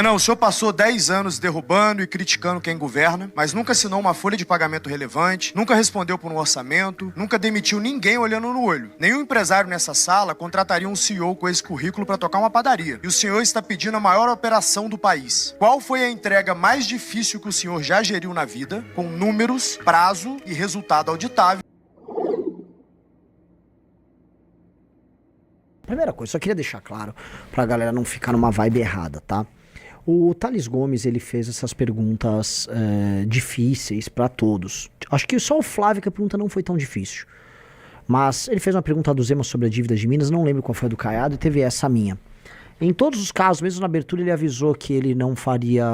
Renan, o senhor passou 10 anos derrubando e criticando quem governa, mas nunca assinou uma folha de pagamento relevante, nunca respondeu por um orçamento, nunca demitiu ninguém olhando no olho. Nenhum empresário nessa sala contrataria um CEO com esse currículo para tocar uma padaria. E o senhor está pedindo a maior operação do país. Qual foi a entrega mais difícil que o senhor já geriu na vida, com números, prazo e resultado auditável? Primeira coisa, só queria deixar claro pra galera não ficar numa vibe errada, tá? O Thales Gomes, ele fez essas perguntas difíceis pra todos. Acho que só o Flávio que a pergunta não foi tão difícil. Mas ele fez uma pergunta do Zema sobre a dívida de Minas, não lembro qual foi a do Caiado, e teve essa minha. Em todos os casos, mesmo na abertura, ele avisou que ele não faria...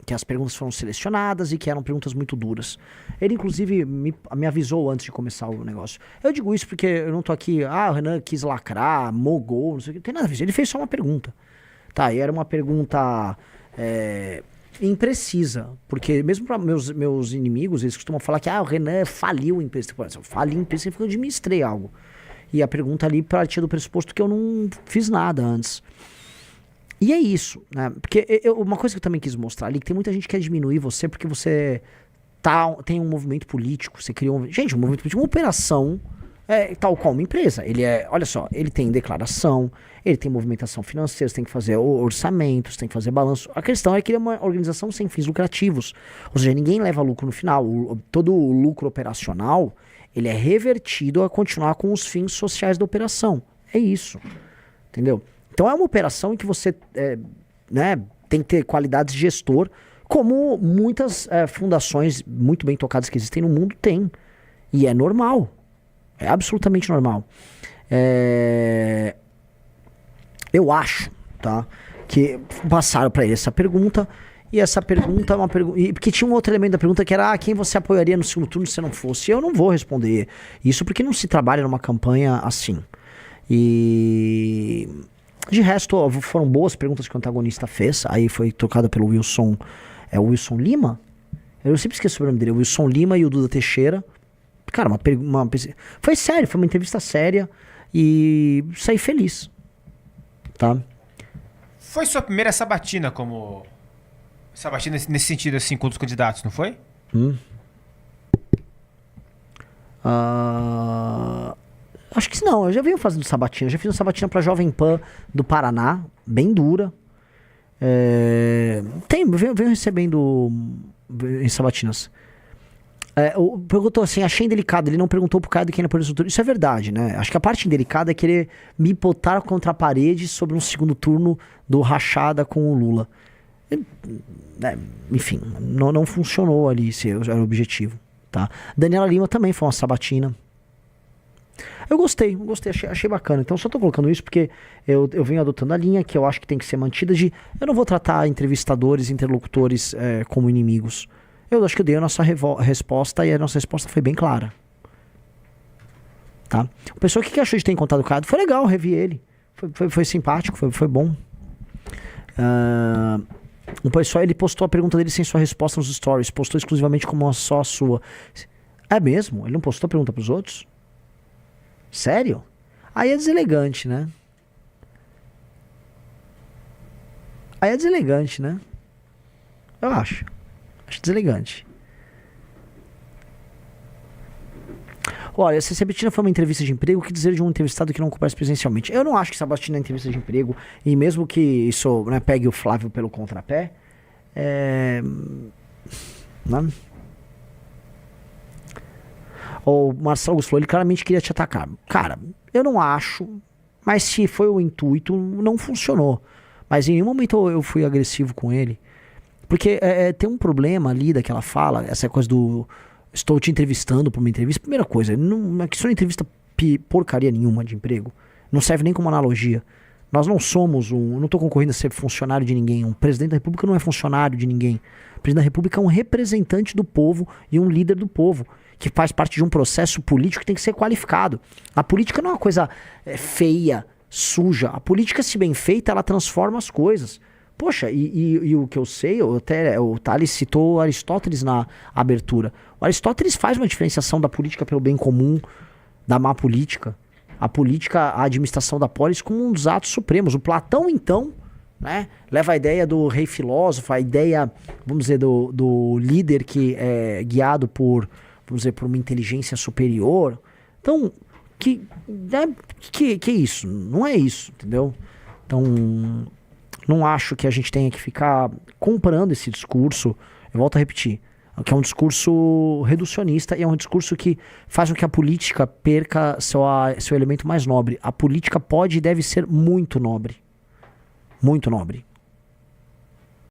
que as perguntas foram selecionadas e que eram perguntas muito duras. Ele, inclusive, me avisou antes de começar o negócio. Eu digo isso porque eu não tô aqui... o Renan quis lacrar, mogou, não sei o que. Não tem nada a ver. Ele fez só uma pergunta. Tá, e era uma pergunta imprecisa. Porque mesmo para meus inimigos, eles costumam falar que o Renan faliu a empresa. Eu fali a empresa porque eu administrei algo. E a pergunta ali partia do pressuposto que eu não fiz nada antes. E é isso, né? Porque uma coisa que eu também quis mostrar ali, que tem muita gente que quer diminuir você porque você tem um movimento político, você criou gente, um movimento político, uma operação tal qual uma empresa. Olha só, ele tem declaração, ele tem movimentação financeira, você tem que fazer orçamentos, tem que fazer balanço. A questão é que ele é uma organização sem fins lucrativos. Ou seja, ninguém leva lucro no final. Todo o lucro operacional, ele é revertido a continuar com os fins sociais da operação. É isso. Entendeu? Então é uma operação em que você tem que ter qualidades de gestor, como muitas fundações muito bem tocadas que existem no mundo têm. E é normal. É absolutamente normal. Eu acho, tá, que passaram para ele essa pergunta, e essa pergunta é uma pergunta... Porque tinha um outro elemento da pergunta que era quem você apoiaria no segundo turno se não fosse. Eu não vou responder isso porque não se trabalha numa campanha assim. E... de resto, foram boas perguntas que o antagonista fez. Aí foi trocada pelo Wilson... o Wilson Lima? Eu sempre esqueço o nome dele. O Wilson Lima e o Duda Teixeira. Cara, foi sério, foi uma entrevista séria. E saí feliz. Tá? Foi sua primeira sabatina como... sabatina nesse sentido, assim, com os candidatos, não foi? Acho que não, eu já venho fazendo sabatina. Eu já fiz uma sabatina pra Jovem Pan do Paraná, bem dura. Venho recebendo em sabatinas. Perguntou assim, achei indelicado. Ele não perguntou pro Caio quem era por isso. Isso é verdade, né? Acho que a parte indelicada é querer me botar contra a parede sobre um segundo turno do rachada com o Lula. Enfim, não funcionou ali, esse era o objetivo, tá? Daniela Lima também foi uma sabatina. Eu gostei, achei bacana. Então só tô colocando isso porque eu venho adotando a linha que eu acho que tem que ser mantida de... Eu não vou tratar entrevistadores, interlocutores como inimigos. Eu acho que eu dei a nossa resposta e a nossa resposta foi bem clara. Tá? O pessoal que achou de ter encontrado o Cado foi legal, revi ele. Foi simpático, foi bom. O pessoal, ele postou a pergunta dele sem sua resposta nos stories. Postou exclusivamente como só a sua. É mesmo? Ele não postou a pergunta pros outros? Sério? Aí é deselegante, né? Eu acho. Acho deselegante. Olha, se a sabatina foi uma entrevista de emprego, o que dizer de um entrevistado que não compareceu presencialmente? Eu não acho que sabatina é entrevista de emprego, e mesmo que isso, né, pegue o Flávio pelo contrapé, né? O Marcelo Augusto falou, ele claramente queria te atacar. Cara, eu não acho, mas se foi o intuito, não funcionou. Mas em nenhum momento eu fui agressivo com ele. Porque tem um problema ali daquela fala, essa coisa do... Estou te entrevistando para uma entrevista. Primeira coisa, não é que isso não é entrevista porcaria nenhuma de emprego. Não serve nem como analogia. Nós não somos não estou concorrendo a ser funcionário de ninguém. Um presidente da República não é funcionário de ninguém. O presidente da República é um representante do povo e um líder do povo, que faz parte de um processo político que tem que ser qualificado. A política não é uma coisa feia, suja. A política, se bem feita, ela transforma as coisas. Poxa, e o que eu sei, até o Thales citou Aristóteles na abertura. O Aristóteles faz uma diferenciação da política pelo bem comum, da má política. A política, a administração da polis como um dos atos supremos. O Platão, então, né? Leva a ideia do rei filósofo, a ideia, vamos dizer, do líder que é guiado por, vamos dizer, por uma inteligência superior. Então, que é isso? Não é isso, entendeu? Então, não acho que a gente tenha que ficar comparando esse discurso, eu volto a repetir, que é um discurso reducionista e é um discurso que faz com que a política perca seu elemento mais nobre. A política pode e deve ser muito nobre. Muito nobre.